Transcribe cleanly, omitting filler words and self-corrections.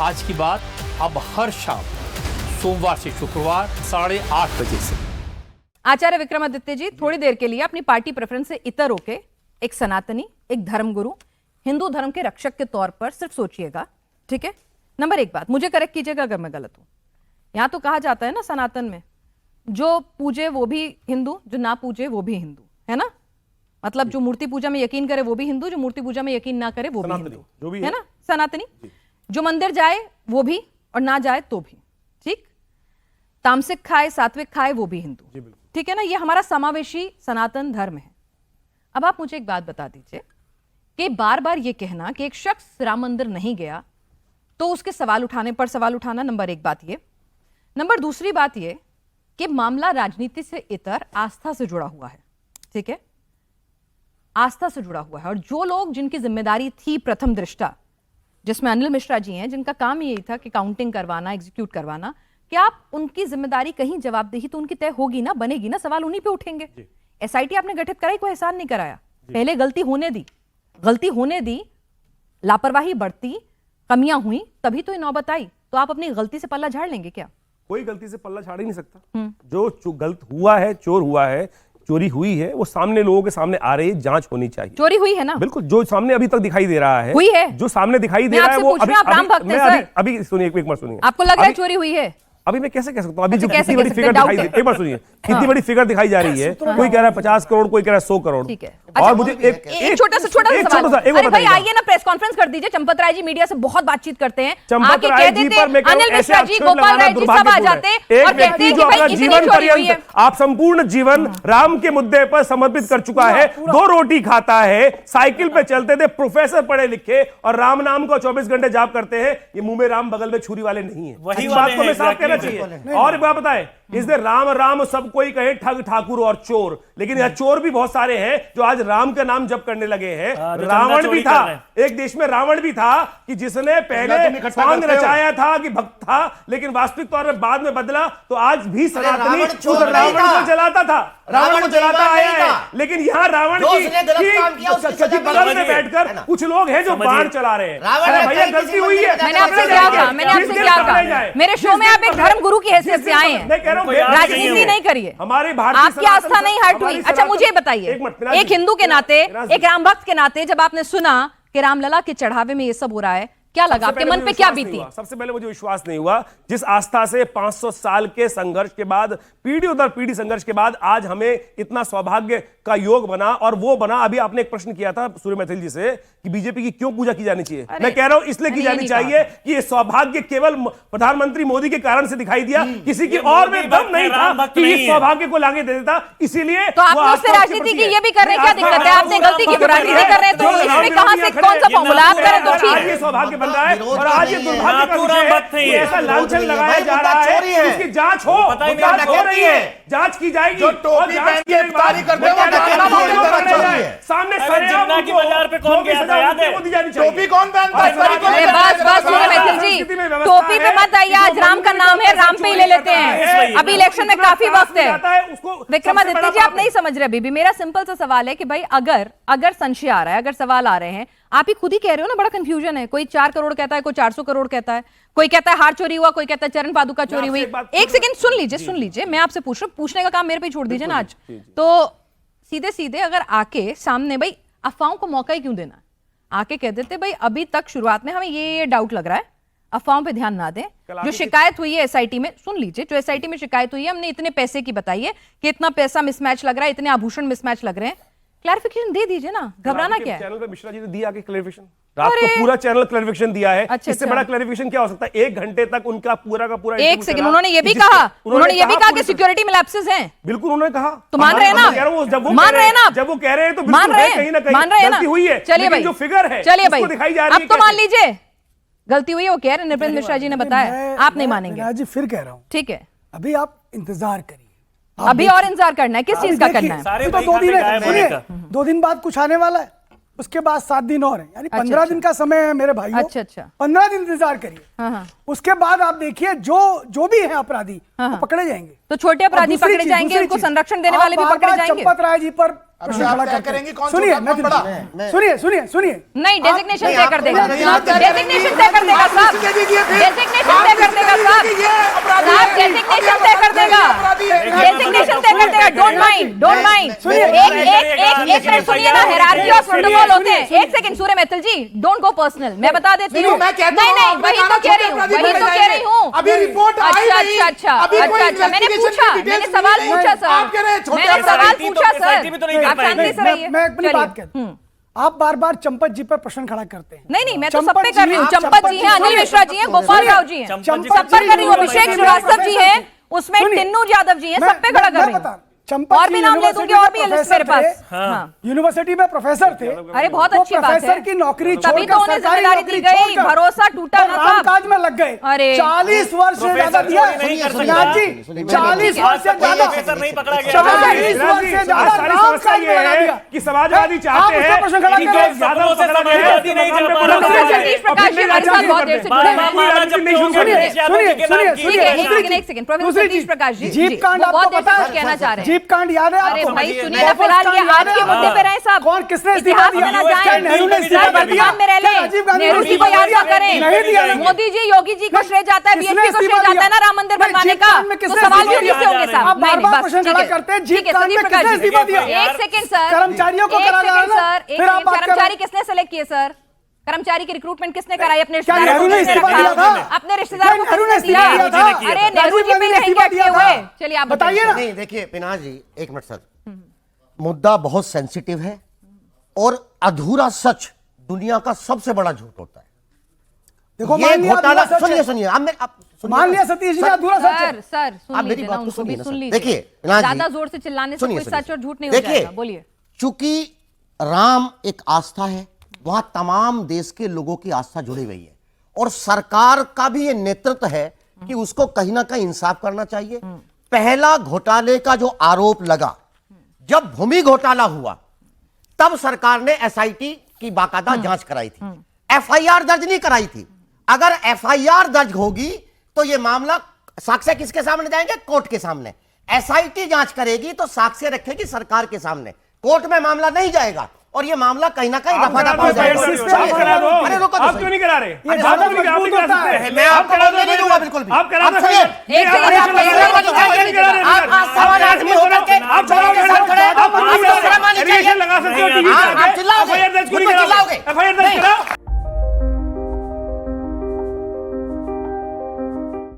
आज की बात अब हर शाम सोमवार से शुक्रवार 8:30 बजे से। आचार्य विक्रमादित्य जी, थोड़ी देर के लिए अपनी पार्टी प्रेफरेंस से इतर होके एक सनातनी, एक धर्मगुरु, हिंदू धर्म के रक्षक के तौर पर सिर्फ सोचिएगा, ठीक है? नंबर एक बात, मुझे करेक्ट कीजिएगा अगर मैं गलत हूं। यहां तो कहा जाता है ना सनातन में, जो पूजे वो भी हिंदू, जो ना पूजे वो भी हिंदू, है ना? मतलब जो मूर्ति पूजा में यकीन करे वो भी हिंदू, जो मूर्ति पूजा में यकीन ना करे वो भी हिंदू, जो भी है ना, सनातनी। जो मंदिर जाए वो भी और ना जाए तो भी, ठीक? तामसिक खाए सात्विक खाए वो भी हिंदू, ठीक है ना? ये हमारा समावेशी सनातन धर्म है। अब आप मुझे एक बात बता दीजिए कि बार बार ये कहना कि एक शख्स राम मंदिर नहीं गया तो उसके सवाल उठाने पर सवाल उठाना, नंबर एक बात ये। नंबर दूसरी बात ये कि मामला राजनीति से इतर आस्था से जुड़ा हुआ है, ठीक है? आस्था से जुड़ा हुआ है। और जो लोग जिनकी जिम्मेदारी थी प्रथम दृष्टा, जिसमें अनिल मिश्रा जी हैं, जिनका काम यही था कि काउंटिंग करवाना, एग्जीक्यूट करवाना, क्या आप उनकी जिम्मेदारी कहीं जवाबदेही तो उनकी तय होगी ना, बनेगी ना, सवाल उन्हीं पे उठेंगे। एसआईटी आपने गठित कराई, कोई एहसान नहीं कराया, पहले गलती होने दी, लापरवाही बढ़ती, कमियां हुई, तभी तो ये नौबत आई। तो आप अपनी गलती से पल्ला झाड़ लेंगे क्या? कोई गलती से पल्ला झाड़ ही नहीं सकता। जो गलत हुआ है, चोर हुआ है, चोरी हुई है, वो सामने लोगों के सामने आ रही है, जांच होनी चाहिए। चोरी हुई है ना? बिल्कुल, जो सामने अभी तक दिखाई दे रहा है, हुई है, जो सामने दिखाई दे रहा है वो अभी सुनिए, एक बार सुनिए। आपको लग रहा है चोरी हुई है? अभी मैं कैसे कह सकता हूँ? अभी जो कितनी बड़ी फिगर दिखाई, एक बार सुनिए, कितनी बड़ी फिगर दिखाई जा रही है। कोई कह रहा है 50 करोड़, कोई कह रहा है 100 करोड़। ठीक है। और मुझे एक छोटा सा सवाल, अरे भाई आइए ना, प्रेस कॉन्फ्रेंस कर दीजिए। चंपत राय जी मीडिया से बहुत बातचीत करते हैं, चंपत राय जी पर मैं अनिल मिश्रा जी, गोपाल राय जी सब आ जाते हैं और कहते हैं कि भाई जीवन पर्यंत आप संपूर्ण जीवन राम के मुद्दे पर समर्पित कर चुका है, 2 रोटी खाता है, साइकिल पे चलते थे, प्रोफेसर पढ़े लिखे और राम नाम को 24 घंटे जाप करते हैं। ये मुंह में राम बगल में छुरी वाले नहीं है, इस बात को हमें साफ कहना चाहिए। और बात बताए, इसने राम राम सब कोई कहे, ठग ठाकुर और चोर, लेकिन यह चोर भी बहुत सारे हैं जो आज राम का नाम जप करने लगे हैं। रावण भी था, एक देश में रावण भी था कि जिसने पहले स्वांग रचाया था कि भक्त था, लेकिन वास्तविक तौर पर बाद में बदला। तो आज भी सनातनी उस रावण को जलाता था, रावण को जलाता आया है। लेकिन यहाँ रावण की बगल में बैठकर कुछ लोग हैं जो बाण चला रहे हैं। भैया गलती हुई है, मैंने आपसे क्या कहा? मेरे शो में आप एक धर्म गुरु की हैसियत से आए हैं, राजनीति नहीं करिए, हमारे आपकी आस्था नहीं हर्ट हुई। अच्छा मुझे बताइए, एक हिंदू के नाते, एक राम भक्त के नाते, जब आपने सुना कि रामलला के चढ़ावे में ये सब हो रहा है, क्या लगा आपके मन पे, क्या बीती? सबसे पहले मुझे विश्वास नहीं हुआ। जिस आस्था से 500 साल के संघर्ष के बाद, पीढ़ी दर पीढ़ी संघर्ष के बाद आज हमें इतना सौभाग्य का योग बना, और वो बना। अभी आपने एक प्रश्न किया था सूर्य मैथिल जी से कि बीजेपी की क्यों पूजा की जानी चाहिए। मैं कह रहा हूं इसलिए की जानी चाहिए कि ये सौभाग्य केवल प्रधानमंत्री मोदी के कारण से दिखाई दिया, किसी की और में दम नहीं था कि इस सौभाग्य को लागे दे देता। इसीलिए तो आप उससे राजनीति की ये भी कर रहे हैं, क्या दिक्कत है? आपने गलती की राजनीति कर रहे हैं तो इसमें कहां से कौन सा फॉर्मूला आप करें तो ठीक है। सौभाग्य बन रहा है और आज ये दुर्भाग्य का विषय है, ऐसा लांछन लगाया जा रहा है। उसकी जांच हो रही है, जांच की जाएगी। जो टोपी पहन के इफ्तारी करते हैं सामने जिन्ना की बाजार पे कौन गया था, याद है? टोपी कौन पहनता है? बस सूर्य मैथिल जी, टोपी पे मत आइए, आज राम का नाम है, राम पे ही ले लेते हैं। अभी इलेक्शन में काफी वक्त है। विक्रमादित्य जी आप नहीं समझ रहे। बीबी मेरा सिंपल सा सवाल है कि भाई अगर संशय आ रहा है, अगर सवाल आ रहे हैं, आप ही खुद ही कह रहे हो ना, बड़ा कंफ्यूजन है। कोई 4 करोड़ कहता है, कोई 400 करोड़ कहता है, कोई कहता है हार चोरी हुआ, कोई कहता है चरण पादुका चोरी हुई। एक सेकंड सुन लीजिए, मैं आपसे पूछ रहा हूं, पूछने का काम मेरे पे छोड़ दीजिए ना आज। तो सीधे सीधे अगर आके सामने, भाई अफवाहों को मौका ही क्यों देना, आके कह देते भाई अभी तक शुरुआत में हमें ये डाउट लग रहा है, अफवाहों पे ध्यान ना दें। जो शिकायत हुई है एसआईटी में, सुन लीजिए, जो एसआईटी में शिकायत हुई है, हमने इतने पैसे की बताई है कि इतना पैसा मिसमैच लग रहा है, इतने आभूषण मिसमैच लग रहे हैं, क्लैरिफिकेशन दे दीजिए ना, घबराना क्या है? चैनल पे मिश्रा जी ने दिया कि क्लैरिफिकेशन, रात को पूरा चैनल क्लैरिफिकेशन दिया है। इससे बड़ा क्लैरिफिकेशन क्या हो सकता है? 1 घंटे तक उनका पूरा का पूरा। एक सेकंड, उन्होंने ये भी कहा कि सिक्योरिटी में लैप्सेस हैं। बिल्कुल उन्होंने कहा। तो मान रहे हैं ना? मान रहे हैं ना? जब वो कह रहे हैं तो मान रहे हैं, कहीं ना कहीं गलती हुई है। चलिए भाई, जो फिगर है, चलिए भाई, दिखाई जा रही है, अब तो मान लीजिए गलती हुई है, वो कह रहे हैं, नृपेंद्र मिश्रा जी ने बताया, आप नहीं मानेंगे। जी फिर कह रहा हूँ, ठीक है, अभी आप इंतजार करिए, अभी और इंतजार करना है, किस चीज का करना है? तो 2 दिन बाद कुछ आने वाला है, उसके बाद 7 दिन और है, यानी 15 दिन का समय है मेरे भाइयों। अच्छा 15 दिन इंतजार करिए। उसके बाद आप देखिए जो भी है अपराधी पकड़े जाएंगे। तो छोटे अपराधी पकड़े जाएंगे, उनको संरक्षण देने वाले भी पकड़े जाएंगे। चंपत राय जी पर प्रश्न आप खड़ा तय करते करेंगे हैं। कौन सुनिए छोटा, कौन बड़ा? सुनिए सुनिए सुनिए नहीं, डेजिग्नेशन नहीं, तय आप- कर देगा नहीं, आप तय डेजिग्नेशन तय कर करेंगे। देगा आप साहब लिस्ट दे दीजिए फिर। डेजिग्नेशन आप तय कर लिस्ट देगा दे साहब दीजिए, ये अपराधी साहब है। डेजिग्नेशन अब तय कर देगा अपराधी है। डेजिग्नेशन तय कर देगा डोंट माइंड डोंट माइंड सुनिए, एक मिनट सुनिए ना हायरार्की ऑफ प्रोटोकॉल होते हैं एक second Surya Maithil ji don't go personal मैं बता देती नहीं, हूँ मैं कहता नहीं हूँ, नहीं आपने वही कहा तो कह रही हूँ छोटे वही तो अपराधी कह रही हूँ अभी रिपोर्ट आई अच्छा नहीं। अच्छा अभी कोई अच्छा मैंने investigation पूछा की मैंने details सवाल नहीं पूछा है। सर आप कह रहे हैं छोटे मैंने सवाल अपराधी पूछा तो सर SIT भी तो नहीं कर आप शांति से रहिए मैं अपनी चलिए। बात कहता हूं। आप बार बार चंपत जी पर प्रश्न खड़ा करते हैं नहीं नहीं मैं तो सब चंपत पे कर रही हूँ जी, चंपत जी हैं अनिल सुनिए, मिश्रा जी हैं गोपाल राव जी हैं चंपत जी सब पर कर रही हूँ जी, अभिषेक जी, श्रीवास्तव जी हैं उसमें सुनिए, टिन्नू यादव जी हैं मैं- सब पे खड़ा मैं कर रही बता रहा हूँ हूं। चंपत और जी भी नाम ले दूंगी और भी है लिस्ट मेरे पास हाँ यूनिवर्सिटी में प्रोफेसर थे अरे बहुत वो अच्छी बात है प्रोफेसर की नौकरी तभी तो छोड़कर, उन्हें सरकारी जिम्मेदारी नौकरी दी गई छोड़कर भरोसा टूटा और ना साहब रामकाज में लग गए अरे 40 वर्ष से ज्यादा प्रोफेसर दिया चोरी नहीं कर सकता। सिन्हा जी 40 वर्ष से ज्यादा प्रोफेसर नहीं पकड़ा गया 40 वर्ष से ज्यादा आज सारी समस्या रामकाज ये में लगा है दिया कि समाजवादी चाहते आप उसका हैं प्रश्न खड़ा कि करें। जो ज्यादा सपनों से पकड़ा गया है, समाजवादी नहीं उसके कर मकान पा पे रहा। पकड़ा प्रोफेसर गया है। जगदीश प्रकाश जी हमारे साथ बहुत देर से जुड़े हैं महाराज जब नहीं होंगे सुनिए, अखिलेश यादव जी के नाम की ठीक है एक घोषणा। सेकंड एक सेकंड प्रोफेसर दूसरी जगदीश चीज, प्रकाश जी जीप जी, कांड वो आपको बहुत देर पता से है? कुछ कहना चाह रहे हैं जीप कांड याद है अरे आपको? भाई समझिए, सुनिए नहीं, ना फिलहाल ये आज के मुद्दे पे रहे साहब कौन किसने इस्तीफा इतिहास दिया? में ना US जाएं नेहरू ने इस्तीफा सर दिया? वर्तमान में रह क्या लें राजीव गांधी नेहरू ने जी को इस्तीफा याद दिया? ना करें नहीं दिया ना। मोदी जी योगी जी को श्रेय जाता है किसने बीएचपी को श्रेय इस्तीफा जाता है ना दिया? राम मंदिर नहीं, बनवाने जीप का कांड में तो किसने सवाल भी इस्तीफा उन्हीं से होंगे दिया? साहब आप नहीं बार-बार बस प्रश्न ठीक खड़ा है करते हैं, ठीक जीप है कांड संदीप में प्रकाश किसने जी इस्तीफा दिया? एक सेकंड सर कर्मचारियों को एक करा सेकंड देना। सर एक फिर आप सेकंड बात करें। कर्मचारी किसने सेलेक्ट किए सर कर्मचारी की रिक्रूटमेंट किसने कराई अपने क्या रिश्तेदारों नेहरू को ने किसने इस्तीफा दिया रखा था? अपने रिश्तेदारों को नेहरू ने किसने इस्तीफा दिया दिया था? अरे नेहरू जी पे राजीव गांधी ने रहेंगे इस्तीफा अटके दिया हुए था? चलिए आप बताइए बताइए ना। नहीं देखिए पिनाक जी एक मिनट सर मुद्दा बहुत सेंसिटिव है और अधूरा सच दुनिया का सबसे बड़ा झूठ होता है देखो ये मान लिया घोटाला अधूरा सच सुनिए है। सुनिए आप सुनिए मान ना। लिया सतीश जी सर, अधूरा सच है। सर सुन आप मेरी लीजिए ना बात तो उनको सुनिए भी ना सुन सर। लीजिए देखिए, पिनाक जी, ज्यादा जोर से चिल्लाने से सुनिए, कोई सुनिए। सच और झूठ नहीं हो देखिए, जाएगा बोलिए चूंकि राम एक आस्था है वहां तमाम देश के लोगों की आस्था जुड़ी हुई है और सरकार का भी ये नेतृत्व है कि उसको कहीं ना कहीं इंसाफ करना चाहिए पहला घोटाले का जो आरोप लगा जब भूमि घोटाला हुआ तब सरकार ने एसआईटी की बाकायदा जांच कराई थी एफआईआर दर्ज नहीं कराई थी अगर एफआईआर दर्ज होगी तो यह मामला साक्ष्य किसके सामने जाएंगे कोर्ट के सामने एसआईटी जांच करेगी तो साक्ष्य रखेगी सरकार के सामने कोर्ट में मामला नहीं जाएगा और ये मामला कहीं ना कहीं आप रफा करा दफा हो दो, जाएगा आप करा दो। अरे रुको तो आप सही। क्यों नहीं करा रहे ये आप ज्यादा क्यों नहीं करा- आप नहीं मजबूत करा होता है। सकते? मैं आप आपको करा दो, बोलने नहीं दूंगा बिल्कुल भी। आप करा दो आप सुनिए। एक सेकंड आप आप सवाल आदमी होकर के आप चलो के साथ खड़े हैं। आपको शर्म आनी चाहिए। लगा सकते हो टीवी आप चिल्लाओगे। एफआईआर दर्ज क्यों नहीं बिल्कुल करा चिल्लाओगे। एफआईआर दर्ज नहीं, करा